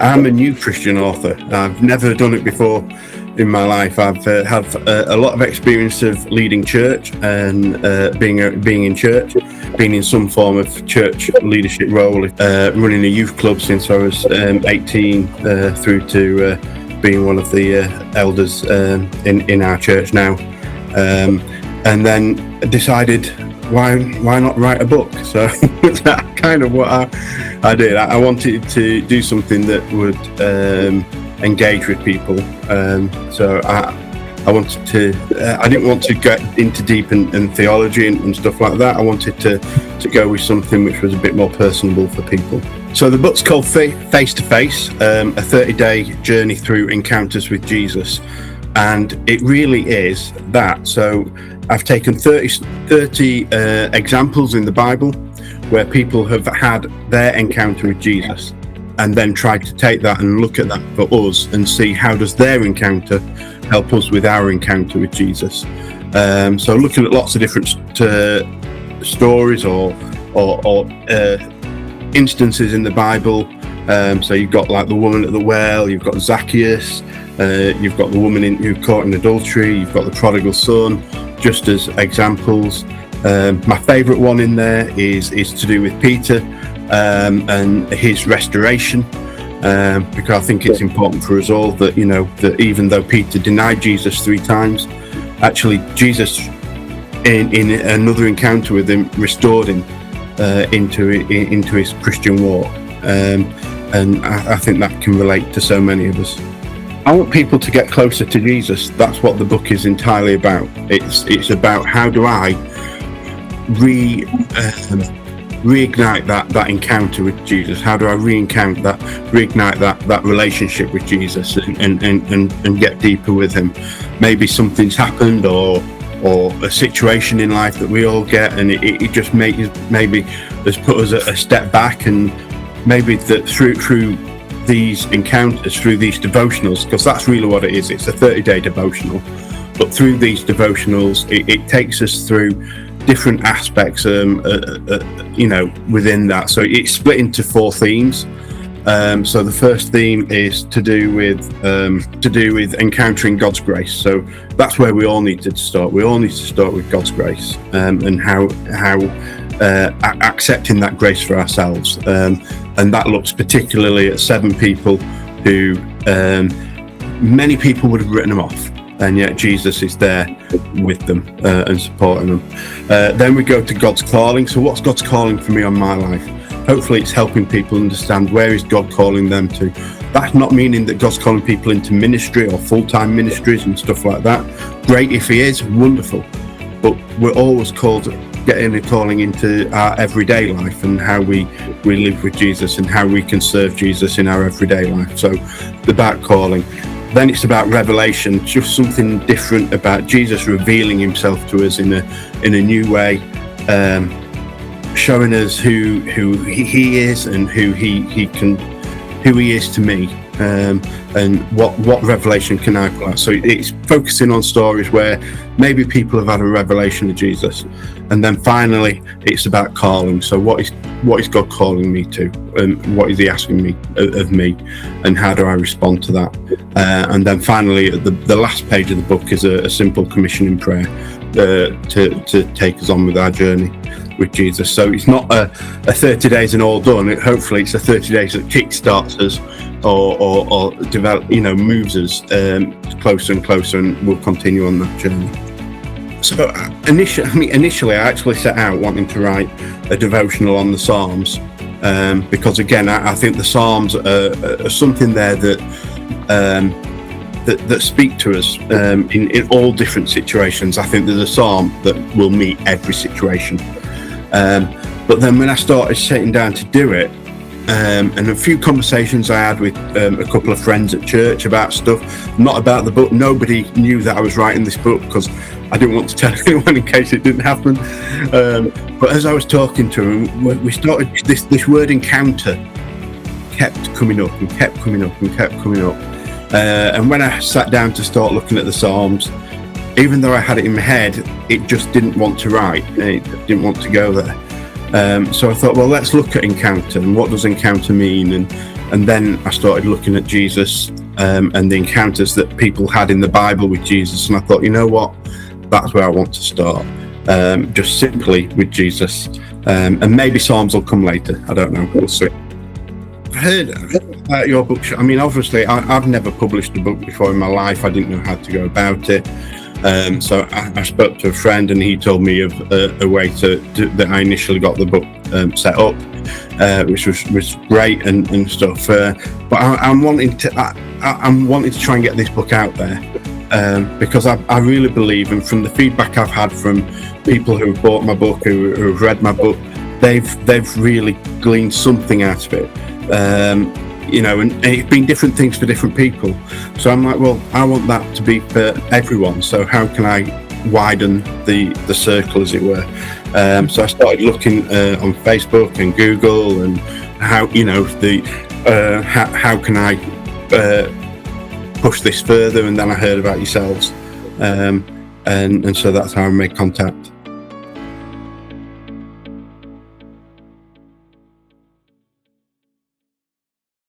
I'm a new Christian author. I've never done it before in my life. I've had a lot of experience of leading church and being in church, being in some form of church leadership role, running a youth club since I was 18 through to being one of the elders in our church now, and then decided why not write a book. So that's kind of what I did. I wanted to do something that would engage with people. So I wanted to. I didn't want to get into deep in theology and stuff like that. I wanted to go with something which was a bit more personable for people. So the book's called Face to Face, a 30-day journey through encounters with Jesus, and it really is that. So I've taken 30 examples in the Bible where people have had their encounter with Jesus, and then tried to take that and look at that for us and see how does their encounter help us with our encounter with Jesus. So looking at lots of different stories or instances in the Bible. So you've got like the woman at the well, you've got Zacchaeus, you've got the woman who caught in adultery, you've got the prodigal son, just as examples. My favourite one in there is to do with Peter and his restoration, because I think it's important for us all that, you know, that even though Peter denied Jesus 3 times, actually Jesus in another encounter with him restored him into his Christian walk, and I think that can relate to so many of us. I want people to get closer to Jesus. That's what the book is entirely about. It's about how do I reignite that encounter with Jesus? How do I reignite that relationship with Jesus and get deeper with him? Maybe something's happened or a situation in life that we all get, and it just maybe has put us a step back, and maybe that through these encounters, through these devotionals, because that's really what it is. It's a 30-day devotional, but through these devotionals, it takes us through different aspects, you know, within that. So it's split into 4 themes. So the first theme is to do with encountering God's grace. So that's where we all need to start. We all need to start with God's grace, and how accepting that grace for ourselves. And that looks particularly at 7 people who many people would have written them off, and yet Jesus is there with them and supporting them. Then we go to God's calling. So what's God's calling for me on my life? Hopefully it's helping people understand where is God calling them to. That's not meaning that God's calling people into ministry or full-time ministries and stuff like that. Great if he is, wonderful. But we're always called getting a calling into our everyday life and how we live with Jesus and how we can serve Jesus in our everyday life. So about calling. Then it's about revelation, just something different about Jesus revealing himself to us in a new way, showing us who he is and who he is to me, and what revelation can I pull out. So it's focusing on stories where maybe people have had a revelation of Jesus. And then finally it's about calling. So what is God calling me to, and what is he asking me of me, and how do I respond to that? And then finally the last page of the book is a simple commissioning prayer to take us on with our journey with Jesus. So it's not a 30 days and all done. Hopefully it's a 30 days that kickstarts us or develop, you know, moves us closer and closer, and we'll continue on that journey. So initially I actually set out wanting to write a devotional on the Psalms, because again I think the Psalms are something there that speak to us in all different situations. I think there's a psalm that will meet every situation. But then when I started sitting down to do it, and a few conversations I had with a couple of friends at church about stuff, not about the book. Nobody knew that I was writing this book because I didn't want to tell anyone in case it didn't happen. But as I was talking to them, we started this word encounter kept coming up and kept coming up and kept coming up. And when I sat down to start looking at the Psalms, even though I had it in my head, it just didn't want to write. It didn't want to go there. So I thought, well, let's look at encounter and what does encounter mean, and And then I started looking at Jesus and the encounters that people had in the Bible with Jesus, and I thought, you know what, that's where I want to start, just simply with Jesus. And maybe Psalms will come later, I don't know, we'll see. I heard about your Bookshop. I mean, obviously I've never published a book before in my life. I didn't know how to go about it. So I spoke to a friend, and he told me of a way that I initially got the book set up, which was great and stuff. But I'm wanting to try and get this book out there, because I really believe, and from the feedback I've had from people who've bought my book, who've read my book, they've really gleaned something out of it. And it's been different things for different people. So I'm like, well, I want that to be for everyone. So how can I widen the circle, as it were? So I started looking on Facebook and Google, and how how can I push this further? And then I heard about yourselves, and so that's how I made contact.